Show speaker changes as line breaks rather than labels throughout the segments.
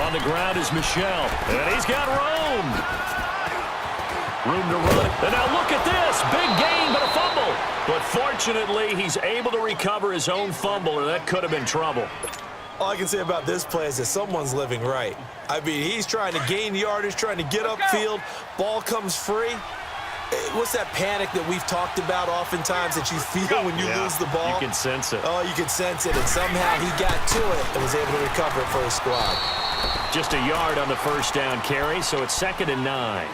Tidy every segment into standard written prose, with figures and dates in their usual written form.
On the ground is Michel. And he's got room. Room to run. And now look at this. Big gain, but a fumble. But fortunately, he's able to recover his own fumble, or that could have been trouble.
All I can say about this play is that someone's living right. I mean, he's trying to gain yardage, trying to get upfield. Ball comes free. What's that panic that we've talked about oftentimes that you feel when you lose the ball?
You can sense it.
Oh, you can sense it. And somehow he got to it and was able to recover it for his squad.
Just a yard on the first down carry, so it's 2nd and 9.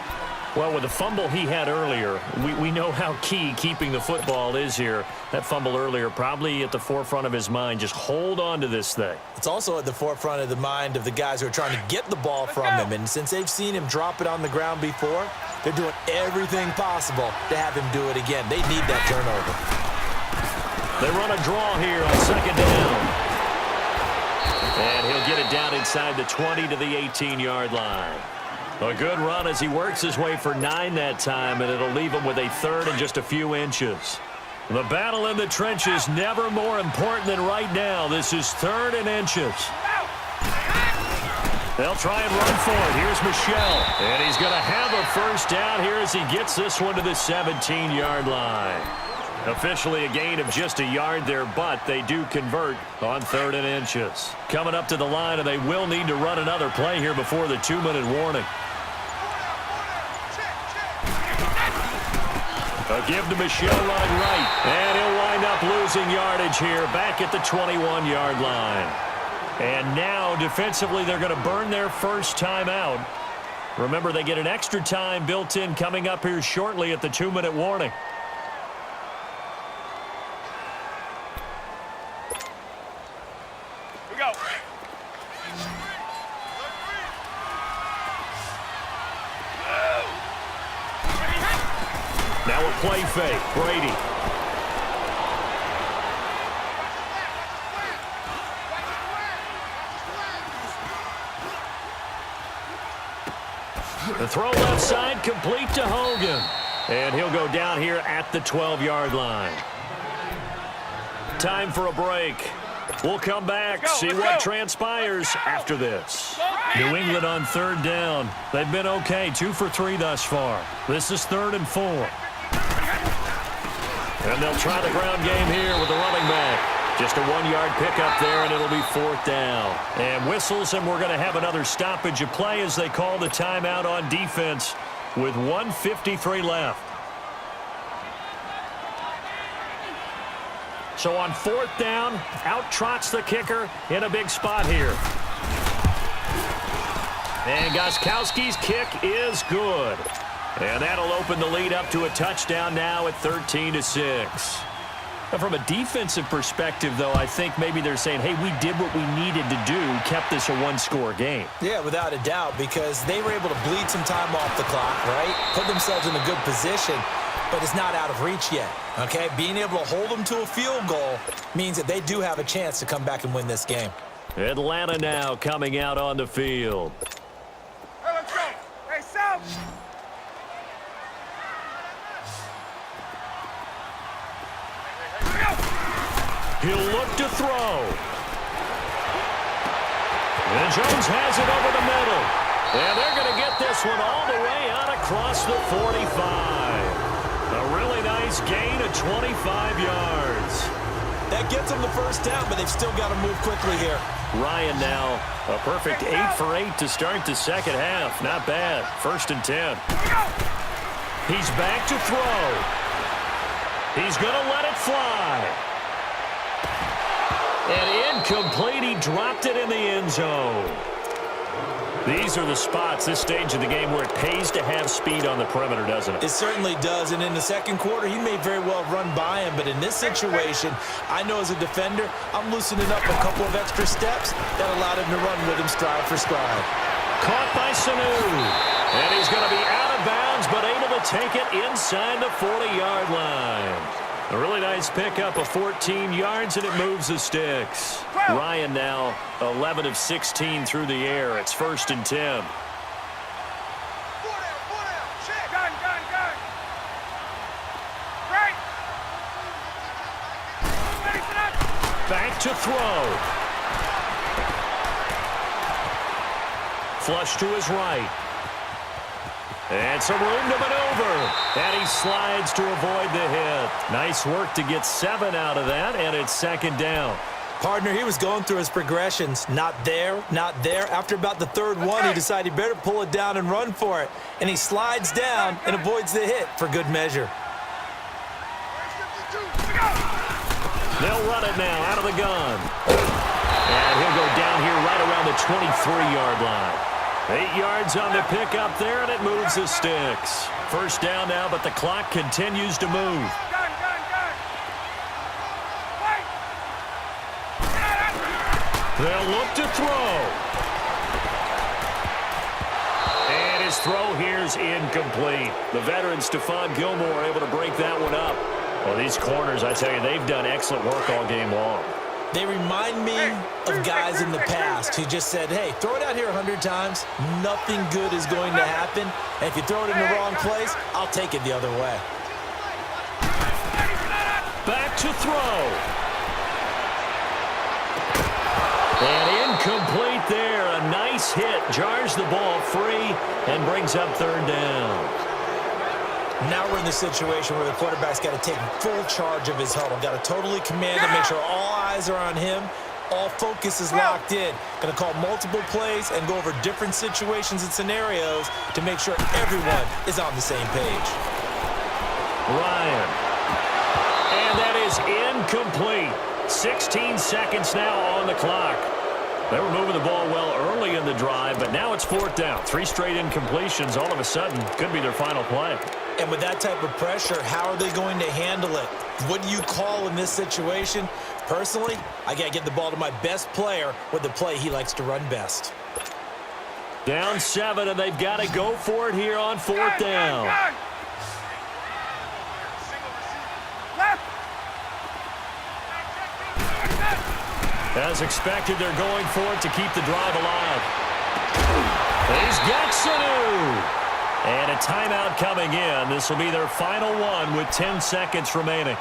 Well, with the fumble he had earlier, we know how key keeping the football is here. That fumble earlier probably at the forefront of his mind. Just hold on to this thing.
It's also at the forefront of the mind of the guys who are trying to get the ball from him. And since they've seen him drop it on the ground before, they're doing everything possible to have him do it again. They need that turnover.
They run a draw here on 2nd down. And he'll get it down inside the 20 to the 18-yard line. A good run as he works his way for 9 that time, and it'll leave him with a 3rd and just a few inches. The battle in the trenches never more important than right now. This is 3rd and inches. They'll try and run for it. Here's Michel, and he's going to have a first down here as he gets this one to the 17-yard line. Officially a gain of just a yard there, but they do convert on 3rd and inches. Coming up to the line, and they will need to run another play here before the 2-minute warning. A give to Michel running right, and he'll wind up losing yardage here back at the 21-yard line. And now, defensively, they're going to burn their first time out. Remember, they get an extra time built in coming up here shortly at the 2-minute warning. Now a play fake. Brady. The throw left side, complete to Hogan. And he'll go down here at the 12-yard line. Time for a break. We'll come back, see what transpires after this. New England on 3rd down. They've been okay, 2 for 3 thus far. This is 3rd and 4. And they'll try the ground game here with the running back. Just a 1-yard pickup there, and it'll be 4th down. And whistles, and we're going to have another stoppage of play as they call the timeout on defense with 1:53 left. So on 4th down, out trots the kicker in a big spot here. And Gostkowski's kick is good. And that'll open the lead up to a touchdown now at 13-6. From a defensive perspective, though, I think maybe they're saying, hey, we did what we needed to do, kept this a one-score game.
Yeah, without a doubt, because they were able to bleed some time off the clock, right? Put themselves in a good position, but it's not out of reach yet, okay? Being able to hold them to a field goal means that they do have a chance to come back and win this game.
Atlanta now coming out on the field.
Hey, let's go. Hey, Sam.
He'll look to throw. And Jones has it over the middle. And they're going to get this one all the way out across the 45. A really nice gain of 25 yards.
That gets them the first down, but they've still got to move quickly here.
Ryan now a perfect 8 for 8 to start the second half. Not bad. 1st and 10. He's back to throw. He's going to let it fly. And incomplete. He dropped it in the end zone. These are the spots, this stage of the game, where it pays to have speed on the perimeter, doesn't it?
It certainly does, and in the second quarter, he may very well run by him, but in this situation, I know as a defender, I'm loosening up a couple of extra steps that allowed him to run with him stride for stride.
Caught by Sanu. And he's going to be out of bounds, but able to take it inside the 40-yard line. A really nice pickup of 14 yards, and it moves the sticks. Ryan now 11 of 16 through the air. It's 1st and 10. Back to throw. Flush to his right. And some room to maneuver. And he slides to avoid the hit. Nice work to get 7 out of that, and it's second down.
Partner, he was going through his progressions. Not there, not there. After about the third one, he decided he better pull it down and run for it. And he slides down and avoids the hit for good measure.
They'll run it now out of the gun. And he'll go down here right around the 23-yard line. 8 yards on the pickup there, and it moves the sticks. First down now, but the clock continues to move. They'll look to throw. And his throw here's incomplete. The veteran Stephon Gilmore able to break that one up. Well, these corners, I tell you, they've done excellent work all game long.
They remind me of guys in the past who just said, hey, throw it out here 100 times. Nothing good is going to happen. And if you throw it in the wrong place, I'll take it the other way.
Back to throw. And incomplete there. A nice hit. Jars the ball free and brings up third down.
Now we're in the situation where the quarterback's got to take full charge of his huddle. Got to totally command it, make sure all eyes are on him. All focus is locked in. Going to call multiple plays and go over different situations and scenarios to make sure everyone is on the same page.
Ryan. And that is incomplete. 16 seconds now on the clock. They were moving the ball well early in the drive, but now it's fourth down. 3 straight incompletions all of a sudden could be their final play.
And with that type of pressure, how are they going to handle it? What do you call in this situation? Personally, I got to get the ball to my best player with the play he likes to run best.
Down 7, and they've got to go for it here on fourth down. As expected, they're going for it to keep the drive alive. He's got Sanu. And a timeout coming in. This will be their final one with 10 seconds remaining.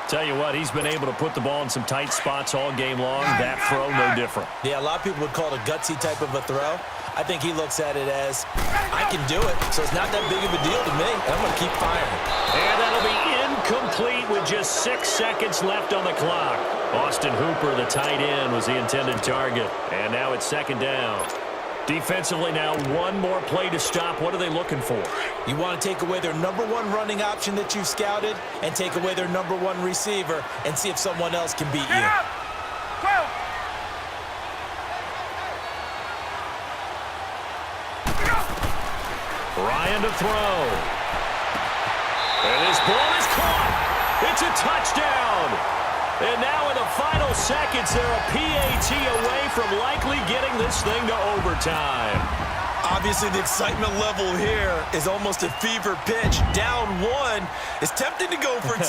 Tell you what, he's been able to put the ball in some tight spots all game long. That throw, no different.
Yeah, a lot of people would call it a gutsy type of a throw. I think he looks at it as, I can do it, so it's not that big of a deal to me. I'm going to keep firing.
And that'll be incomplete with just 6 seconds left on the clock. Austin Hooper, the tight end, was the intended target. And now it's second down. Defensively now, one more play to stop. What are they looking for?
You want to take away their number 1 running option that you've scouted and take away their number 1 receiver and see if someone else can beat you.
Ryan to throw. And his ball is caught. It's a touchdown. And now in the final seconds, they're a PAT away from likely getting this thing to overtime.
Obviously, the excitement level here is almost a fever pitch. Down 1. It's tempting to go for 2.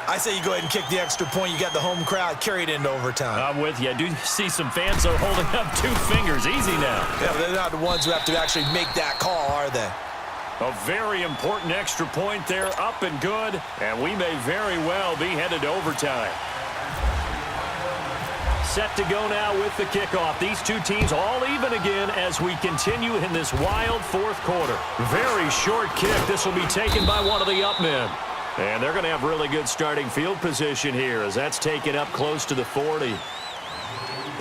I say you go ahead and kick the extra point. You got the home crowd. Carry it into overtime.
I'm with you. I do see some fans are holding up 2 fingers. Easy now.
Yeah, but they're not the ones who have to actually make that call, are they?
A very important extra point there, up and good, and we may very well be headed to overtime. Set to go now with the kickoff. These two teams all even again as we continue in this wild fourth quarter. Very short kick. This will be taken by one of the up men. And they're going to have really good starting field position here as that's taken up close to the 40.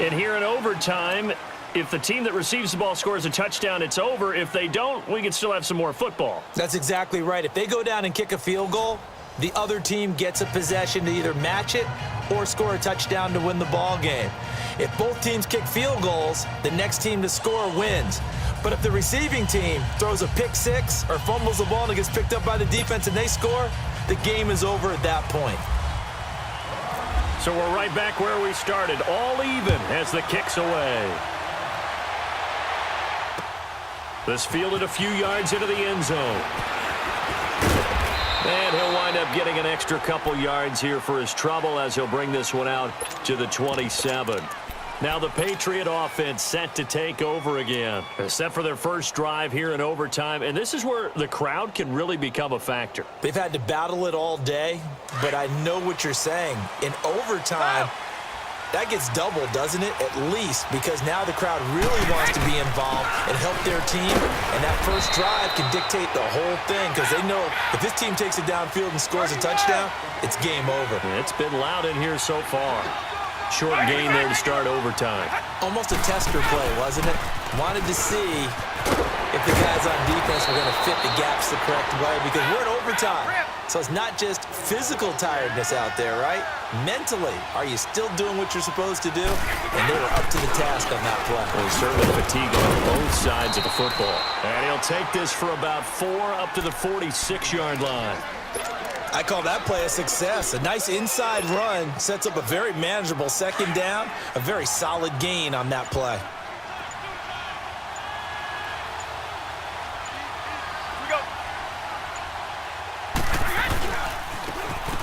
And here in overtime, if the team that receives the ball scores a touchdown, it's over. If they don't, we can still have some more football.
That's exactly right. If they go down and kick a field goal, the other team gets a possession to either match it or score a touchdown to win the ball game. If both teams kick field goals, the next team to score wins. But if the receiving team throws a pick six or fumbles the ball and it gets picked up by the defense and they score, the game is over at that point.
So we're right back where we started, all even as the kick's away. This fielded a few yards into the end zone. And he'll wind up getting an extra couple yards here for his trouble as he'll bring this one out to the 27. Now the Patriot offense set to take over again. Set for their first drive here in overtime. And this is where the crowd can really become a factor.
They've had to battle it all day, but I know what you're saying. In overtime, That gets doubled, doesn't it? At least, because now the crowd really wants to be involved and help their team, and that first drive can dictate the whole thing because they know if this team takes it downfield and scores a touchdown, it's game over.
It's been loud in here so far. Short gain there to start overtime.
Almost a tester play, wasn't it? Wanted to see if the guys on defense were going to fit the gaps the correct way because we're in overtime. So it's not just physical tiredness out there, right? Mentally, are you still doing what you're supposed to do? And they were up to the task on that play.
There's certainly fatigue on both sides of the football. And he'll take this for about 4 up to the 46-yard line.
I call that play a success. A nice inside run sets up a very manageable second down, a very solid gain on that play.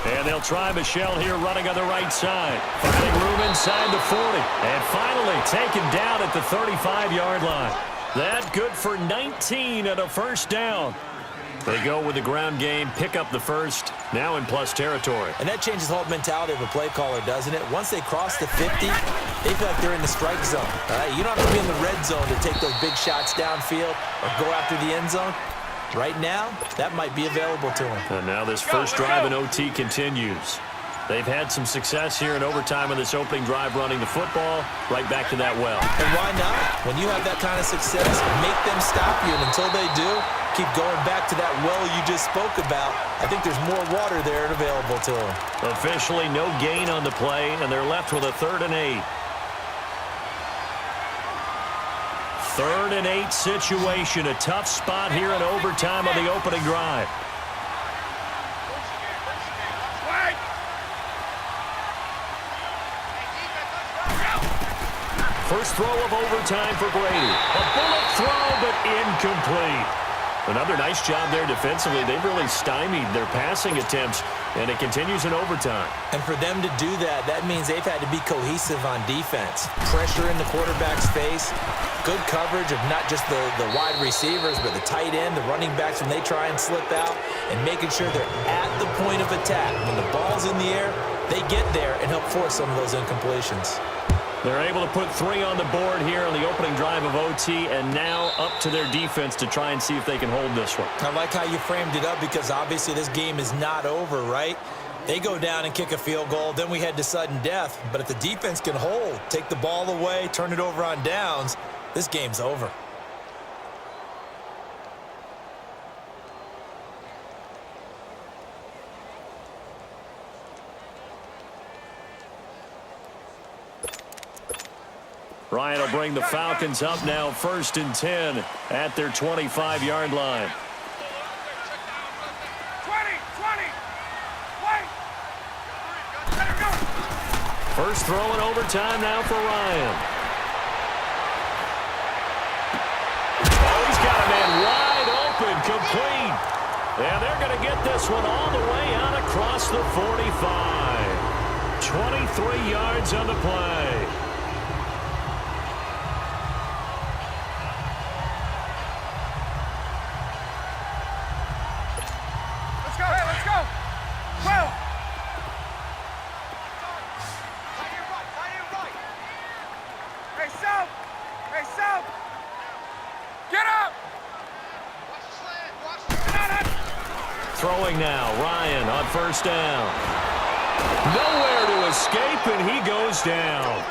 And they'll try Michelle here running on the right side. Finding room inside the 40. And finally taken down at the 35-yard line. That good for 19 and a first down. They go with the ground game, pick up the first, now in plus territory.
And that changes the whole mentality of a play caller, doesn't it? Once they cross the 50, they feel like they're in the strike zone. All right? You don't have to be in the red zone to take those big shots downfield or go after the end zone. Right now, that might be available to them.
And now this first drive in OT continues. They've had some success here in overtime on this opening drive running the football. Right back to that well.
And why not? When you have that kind of success, make them stop you. And until they do, keep going back to that well you just spoke about. I think there's more water there and available to them.
Officially no gain on the play, and they're left with a 3rd and 8. 3rd and 8 situation. A tough spot here in overtime on the opening drive. First throw of overtime for Brady. A bullet throw, but incomplete. Another nice job there defensively. They've really stymied their passing attempts, and it continues in overtime.
And for them to do that, that means they've had to be cohesive on defense. Pressure in the quarterback's face. Good coverage of not just the wide receivers, but the tight end, the running backs when they try and slip out, and making sure they're at the point of attack. When the ball's in the air, they get there and help force some of those incompletions.
They're able to put 3 on the board here on the opening drive of OT, and now up to their defense to try and see if they can hold this one.
I like how you framed it up because obviously this game is not over, right? They go down and kick a field goal, then we head to sudden death. But if the defense can hold, take the ball away, turn it over on downs, this game's over.
Ryan will bring the Falcons up now 1st and 10 at their 25-yard line.
20, wait. Let it go.
First throw in overtime now for Ryan. Oh, he's got a man wide open, complete. And they're going to get this one all the way out across the 45. 23 yards on the play. Throwing now, Ryan on first down. Nowhere to escape, and he goes down.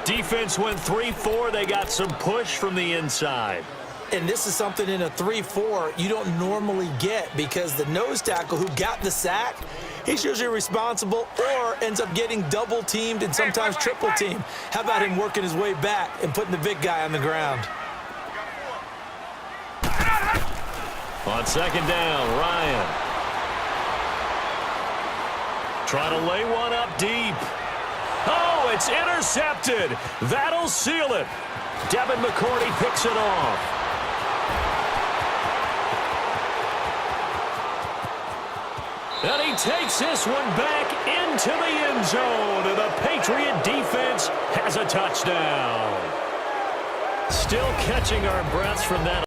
Defense went 3-4. They got some push from the inside.
And this is something in a 3-4 you don't normally get because the nose tackle who got the sack, he's usually responsible or ends up getting double-teamed and sometimes triple-teamed. How about him working his way back and putting the big guy on the ground?
On second down, Ryan. Trying to lay one up deep. Oh, it's intercepted. That'll seal it. Devin McCourty picks it off. And he takes this one back into the end zone. And the Patriot defense has a touchdown. Still catching our breaths from that.